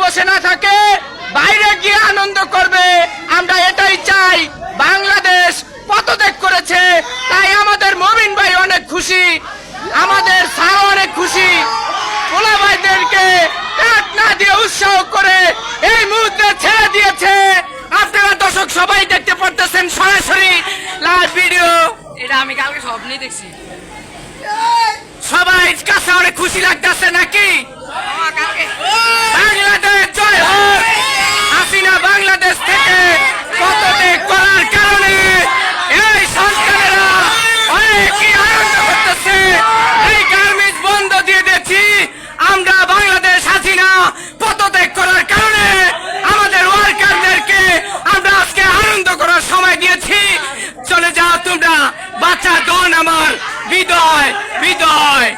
বসে না থাকে, বাইরে গিয়ে আনন্দ করবে। আমরা এটাই চাই। বাংলাদেশ পদত্যাগ করেছে, তাই আমাদের মবিন ভাই অনেক খুশি, আমাদের স্যার অনেক খুশি। পোলা ভাইদেরকে কাট না দিয়ে উৎসাহ করে এই মুহূর্তে ছেড়ে দিয়েছে। আপনারা দর্শক সবাই দেখতে পারতেছেন সরাসরি লাইভ ভিডিও। এটা আমি কালকে স্বপ্নেই দেখছি। সবাই কাছে অনেক খুশি লাগতেছে নাকি? কালকে বাংলাদেশ জয় হোক। হাসিনা বাংলাদেশ থেকে পদত্যাগ করার কারণে এই সন্তানেরা অনেকই আনন্দ করতেছে। এই গার্মেন্টস বন্ধ দিয়ে দিয়েছি আমরা। বাংলাদেশ হাসিনা পদত্যাগ করার কারণে আমাদের ওয়ার্কারদেরকে আমরা আজকে আনন্দ করার সময় দিয়েছি। চলে যাও তোমরা, বাচ্চা দন আমার। বিদায় বিদায়।